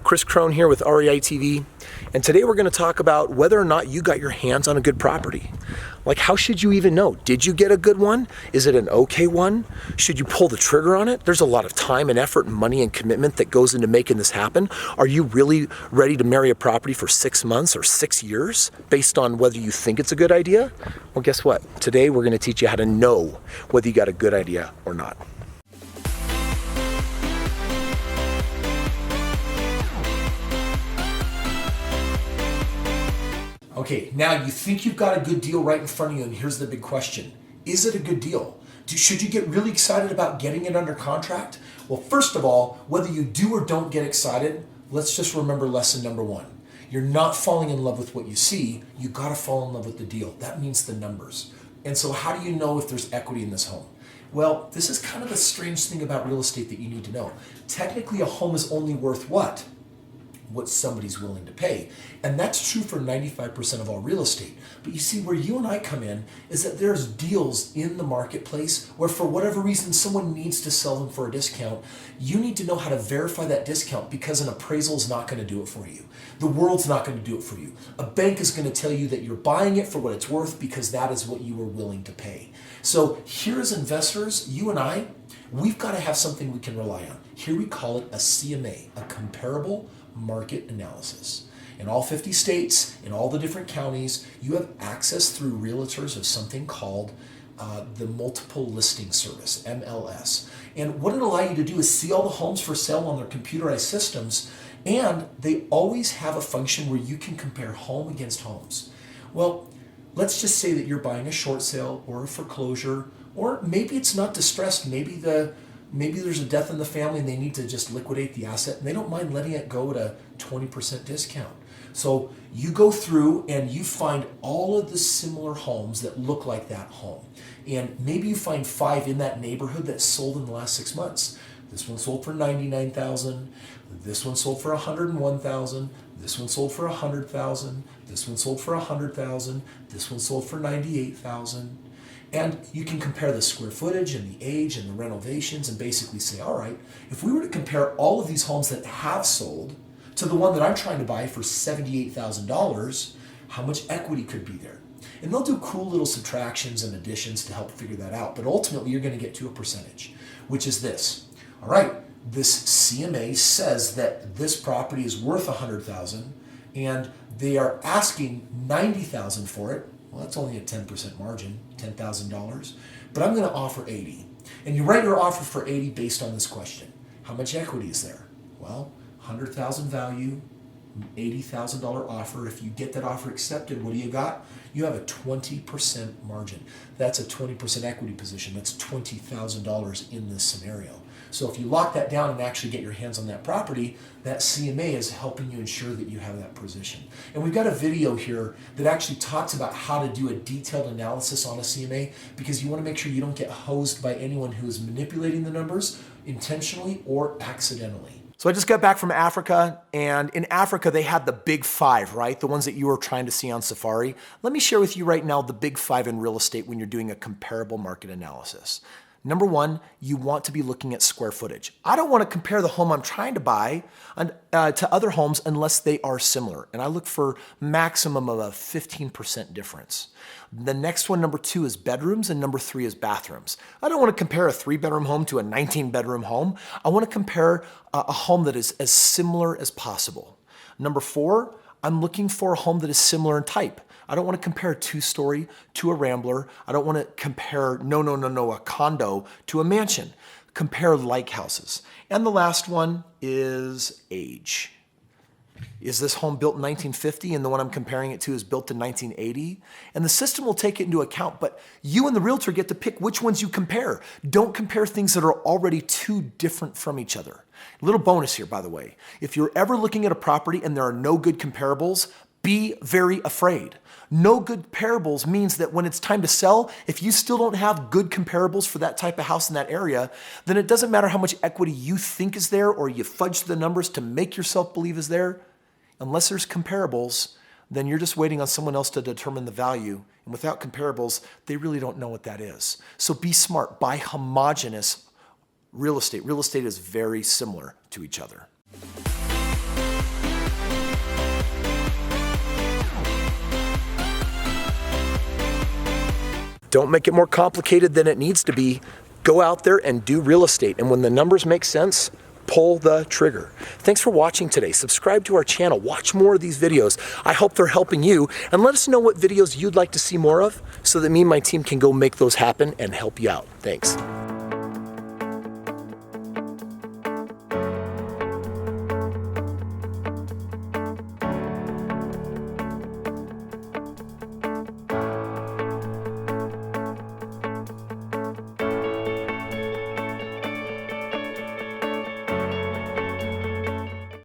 Kris Krohn here with REI TV, and today we're going to talk about whether or not you got your hands on a good property. Like, how should you even know? Did you get a good one? Is it an okay one? Should you pull the trigger on it? There's a lot of time and effort and money and commitment that goes into making this happen. Are you really ready to marry a property for 6 months or 6 years based on whether you think it's a good idea? Well, guess what? Today we're going to teach you how to know whether you got a good idea or not. Okay, now you think you've got a good deal right in front of you, and here's the big question. Is it a good deal? Should you get really excited about getting it under contract? Well, first of all, whether you do or don't get excited, let's just remember lesson number one. You're not falling in love with what you see, you gotta fall in love with the deal. That means the numbers. And so how do you know if there's equity in this home? Well, this is kind of a strange thing about real estate that you need to know. Technically, a home is only worth what? What somebody's willing to pay. And that's true for 95% of all real estate. But you see, where you and I come in is that there's deals in the marketplace where for whatever reason someone needs to sell them for a discount. You need to know how to verify that discount because an appraisal is not going to do it for you. The world's not going to do it for you. A bank is going to tell you that you're buying it for what it's worth because that is what you were willing to pay. So here as investors, you and I, we've got to have something we can rely on. Here we call it a CMA, a comparable market analysis. In all 50 states, in all the different counties, you have access through realtors of something called the Multiple Listing Service, MLS. And what it'll allow you to do is see all the homes for sale on their computerized systems, and they always have a function where you can compare home against homes. Well, let's just say that you're buying a short sale or a foreclosure, or maybe it's not distressed, maybe there's a death in the family and they need to just liquidate the asset and they don't mind letting it go at a 20% discount. So you go through and you find all of the similar homes that look like that home. And maybe you find 5 in that neighborhood that sold in the last 6 months. This one sold for $99,000. This one sold for $101,000. This one sold for $100,000. This one sold for $100,000. This one sold for $98,000. And you can compare the square footage and the age and the renovations and basically say, all right, if we were to compare all of these homes that have sold to the one that I'm trying to buy for $78,000, how much equity could be there? And they'll do cool little subtractions and additions to help figure that out. But ultimately, you're going to get to a percentage, which is this. All right, this CMA says that this property is worth $100,000 and they are asking $90,000 for it. Well, that's only a 10% margin, $10,000, but I'm going to offer 80. And you write your offer for 80 based on this question. How much equity is there? Well, 100,000 value, $80,000 offer. If you get that offer accepted, what do you got? You have a 20% margin. That's a 20% equity position. That's $20,000 in this scenario. So if you lock that down and actually get your hands on that property, that CMA is helping you ensure that you have that position. And we've got a video here that actually talks about how to do a detailed analysis on a CMA because you want to make sure you don't get hosed by anyone who is manipulating the numbers intentionally or accidentally. So I just got back from Africa, and in Africa they had the big 5, right? The ones that you were trying to see on safari. Let me share with you right now the big 5 in real estate when you're doing a comparable market analysis. Number 1, you want to be looking at square footage. I don't want to compare the home I'm trying to buy to other homes unless they are similar. And I look for maximum of a 15% difference. The next one, number 2, is bedrooms, and number 3 is bathrooms. I don't want to compare a 3-bedroom home to a 19-bedroom home. I want to compare a home that is as similar as possible. Number 4, I'm looking for a home that is similar in type. I don't want to compare a 2-story to a rambler. I don't want to compare, a condo to a mansion. Compare like houses. And the last one is age. Is this home built in 1950 and the one I'm comparing it to is built in 1980? And the system will take it into account, but you and the realtor get to pick which ones you compare. Don't compare things that are already too different from each other. A little bonus here, by the way. If you're ever looking at a property and there are no good comparables, be very afraid. No good comparables means that when it's time to sell, if you still don't have good comparables for that type of house in that area, then it doesn't matter how much equity you think is there or you fudge the numbers to make yourself believe is there. Unless there's comparables, then you're just waiting on someone else to determine the value. And without comparables, they really don't know what that is. So be smart. Buy homogeneous real estate. Real estate is very similar to each other. Don't make it more complicated than it needs to be. Go out there and do real estate. And when the numbers make sense, pull the trigger. Thanks for watching today. Subscribe to our channel. Watch more of these videos. I hope they're helping you. And let us know what videos you'd like to see more of so that me and my team can go make those happen and help you out. Thanks.